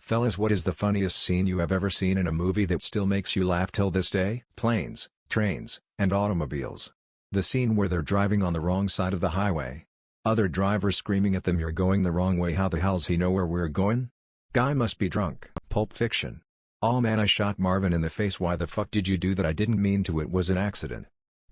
Fellas, what is the funniest scene you have ever seen in a movie that still makes you laugh till this day? Planes, trains, and automobiles. The scene where they're driving on the wrong side of the highway. Other drivers screaming at them, "You're going the wrong way, how the hell's he know where we're going? Guy must be drunk." Pulp Fiction. "Oh man, I shot Marvin in the face, why the fuck did you do that? I didn't mean to, it was an accident."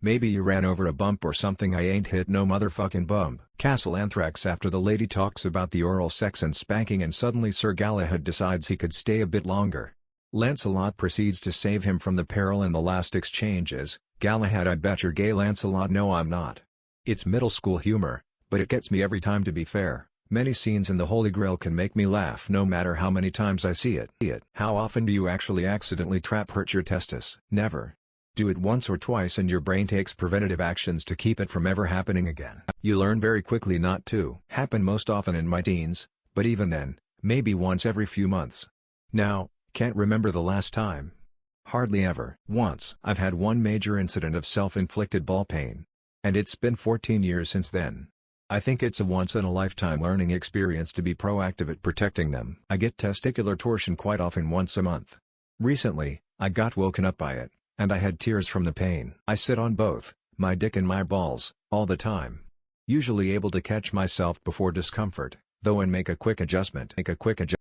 "Maybe you ran over a bump or something, I ain't hit no motherfucking bump." Castle Anthrax. After the lady talks about the oral sex and spanking and suddenly Sir Galahad decides he could stay a bit longer. Lancelot proceeds to save him from the peril and the last exchange is, "Galahad, I bet you're gay." Lancelot, "No, I'm not." It's middle school humor, but it gets me every time, to be fair. Many scenes in the Holy Grail can make me laugh no matter how many times I see it. How often do you actually accidentally hurt your testis? Never. Do it once or twice and your brain takes preventative actions to keep it from ever happening again. You learn very quickly not to. Happened most often in my teens, but even then, maybe once every few months. Now, can't remember the last time. Hardly ever. Once. I've had one major incident of self-inflicted ball pain. And it's been 14 years since then. I think it's a once-in-a-lifetime learning experience to be proactive at protecting them. I get testicular torsion quite often, once a month. Recently, I got woken up by it, and I had tears from the pain. I sit on both, my dick and my balls, all the time. Usually able to catch myself before discomfort, though, and make a quick adjustment.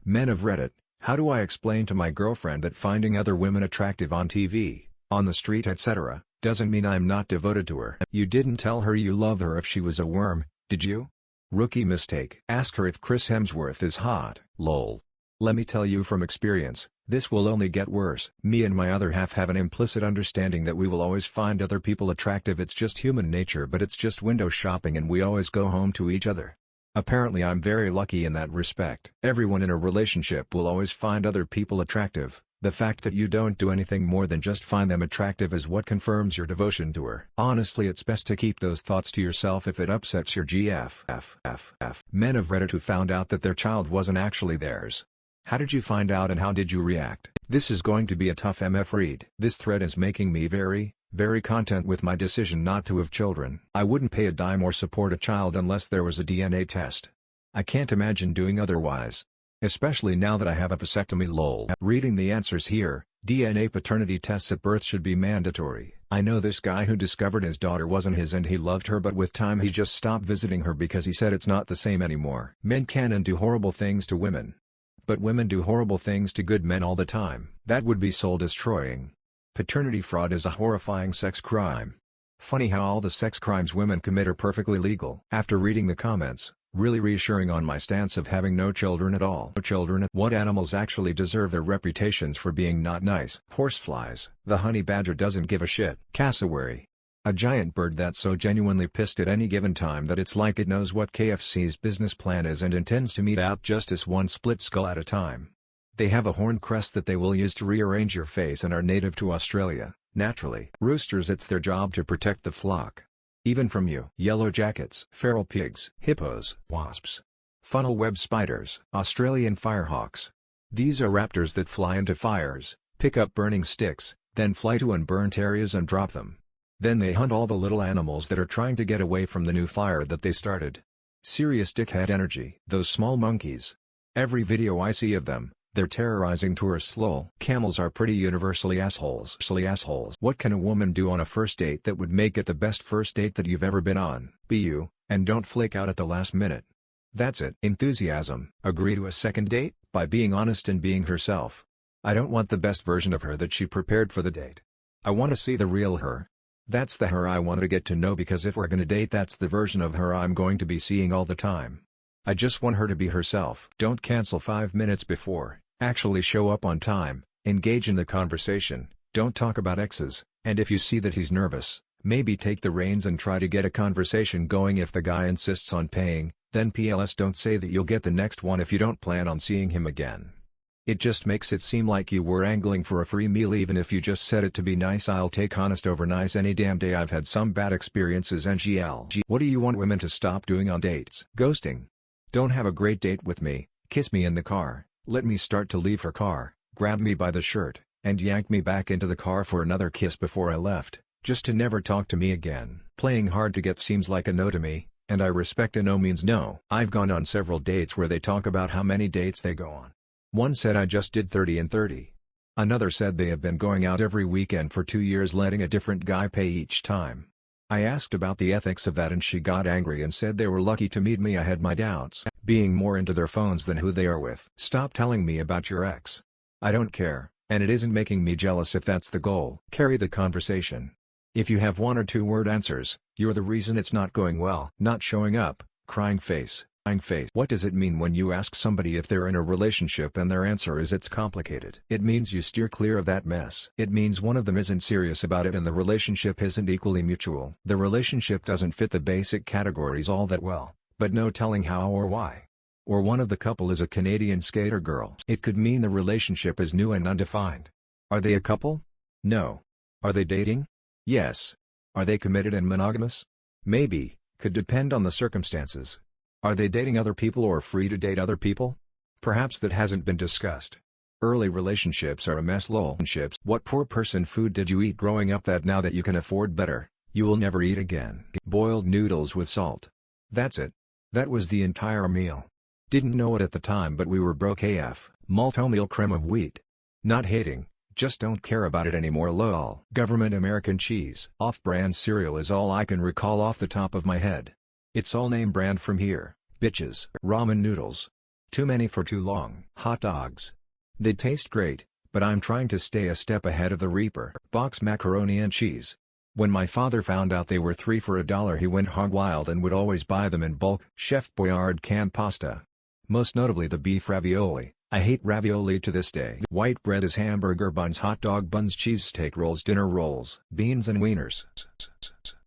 Men of Reddit, how do I explain to my girlfriend that finding other women attractive on TV, on the street, etc., doesn't mean I'm not devoted to her? You didn't tell her you love her if she was a worm, did you? Rookie mistake. Ask her if Chris Hemsworth is hot. Lol. Let me tell you from experience, this will only get worse. Me and my other half have an implicit understanding that we will always find other people attractive. It's just human nature, but it's just window shopping and we always go home to each other. Apparently I'm very lucky in that respect. Everyone in a relationship will always find other people attractive. The fact that you don't do anything more than just find them attractive is what confirms your devotion to her. Honestly, it's best to keep those thoughts to yourself if it upsets your GF. Men of Reddit who found out that their child wasn't actually theirs. How did you find out and how did you react? This is going to be a tough MF read. This thread is making me very content with my decision not to have children. I wouldn't pay a dime or support a child unless there was a DNA test. I can't imagine doing otherwise. Especially now that I have a vasectomy. Lol. Reading the answers here, DNA paternity tests at birth should be mandatory. I know this guy who discovered his daughter wasn't his and he loved her, but with time he just stopped visiting her because he said it's not the same anymore. Men can and do horrible things to women. But women do horrible things to good men all the time. That would be soul destroying. Paternity fraud is a horrifying sex crime. Funny how all the sex crimes women commit are perfectly legal. After reading the comments, really reassuring on my stance of having no children at all. What animals actually deserve their reputations for being not nice? Horseflies. The honey badger doesn't give a shit. Cassowary. A giant bird that's so genuinely pissed at any given time that it's like it knows what KFC's business plan is and intends to mete out justice one split skull at a time. They have a horned crest that they will use to rearrange your face and are native to Australia, naturally. Roosters, it's their job to protect the flock. Even from you. Yellow jackets. Feral pigs. Hippos. Wasps. Funnel web spiders. Australian firehawks. These are raptors that fly into fires, pick up burning sticks, then fly to unburnt areas and drop them. Then they hunt all the little animals that are trying to get away from the new fire that they started. Serious dickhead energy. Those small monkeys. Every video I see of them, they're terrorizing tourists. Lol. Camels are pretty universally assholes. What can a woman do on a first date that would make it the best first date that you've ever been on? Be you, and don't flake out at the last minute. That's it. Enthusiasm. Agree to a second date, by being honest and being herself. I don't want the best version of her that she prepared for the date. I want to see the real her. That's the her I want to get to know, because if we're gonna date, that's the version of her I'm going to be seeing all the time. I just want her to be herself. Don't cancel 5 minutes before, actually show up on time, engage in the conversation, don't talk about exes, and if you see that he's nervous, maybe take the reins and try to get a conversation going. If the guy insists on paying, then PLS don't say that you'll get the next one if you don't plan on seeing him again. It just makes it seem like you were angling for a free meal, even if you just said it to be nice. I'll take honest over nice any damn day. I've had some bad experiences. NGL. What do you want women to stop doing on dates? Ghosting. Don't have a great date with me, kiss me in the car, let me start to leave her car, grab me by the shirt, and yank me back into the car for another kiss before I left, just to never talk to me again. Playing hard to get seems like a no to me, and I respect a no means no. I've gone on several dates where they talk about how many dates they go on. One said I just did 30 and 30. Another said they have been going out every weekend for 2 years letting a different guy pay each time. I asked about the ethics of that and she got angry and said they were lucky to meet me. I had my doubts, being more into their phones than who they are with. Stop telling me about your ex. I don't care, and it isn't making me jealous if that's the goal. Carry the conversation. If you have 1 or 2 word answers, you're the reason it's not going well. Not showing up, crying face. What does it mean when you ask somebody if they're in a relationship and their answer is it's complicated? It means you steer clear of that mess. It means one of them isn't serious about it and the relationship isn't equally mutual. The relationship doesn't fit the basic categories all that well, but no telling how or why. Or one of the couple is a Canadian skater girl. It could mean the relationship is new and undefined. Are they a couple? No. Are they dating? Yes. Are they committed and monogamous? Maybe, could depend on the circumstances. Are they dating other people or free to date other people? Perhaps that hasn't been discussed. Early relationships are a mess. Lol. What poor person food did you eat growing up that now that you can afford better, you will never eat again? Boiled noodles with salt. That's it. That was the entire meal. Didn't know it at the time but we were broke AF. Multi-meal creme of wheat. Not hating, just don't care about it anymore. Lol. Government American cheese. Off-brand cereal is all I can recall off the top of my head. It's all name brand from here, bitches. Ramen noodles. Too many for too long. Hot dogs. They taste great, but I'm trying to stay a step ahead of the Reaper. Box macaroni and cheese. When my father found out they were 3 for $1 he went hog wild and would always buy them in bulk. Chef Boyardee canned pasta. Most notably the beef ravioli. I hate ravioli to this day. White bread is hamburger buns, hot dog buns, cheesesteak rolls, dinner rolls, beans and wieners.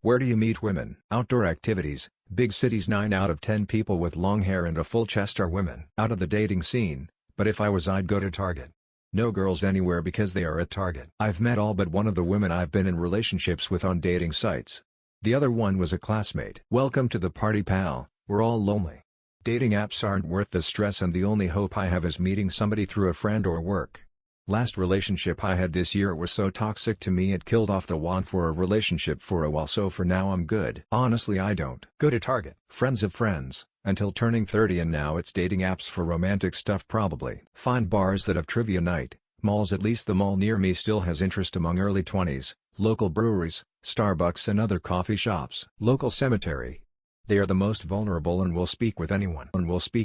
Where do you meet women? Outdoor activities. Big cities. 9 out of 10 people with long hair and a full chest are women. Out of the dating scene, but if I was I'd go to Target. No girls anywhere because they are at Target. I've met all but one of the women I've been in relationships with on dating sites. The other one was a classmate. Welcome to the party, pal, we're all lonely. Dating apps aren't worth the stress and the only hope I have is meeting somebody through a friend or work. Last relationship I had this year was so toxic to me it killed off the want for a relationship for a while, so for now I'm good. Honestly I don't go to Target. Friends of friends, until turning 30 and now it's dating apps for romantic stuff probably. Find bars that have trivia night, malls. At least the mall near me still has interest among early 20s, local breweries, Starbucks and other coffee shops. Local cemetery. They are the most vulnerable and will speak with anyone.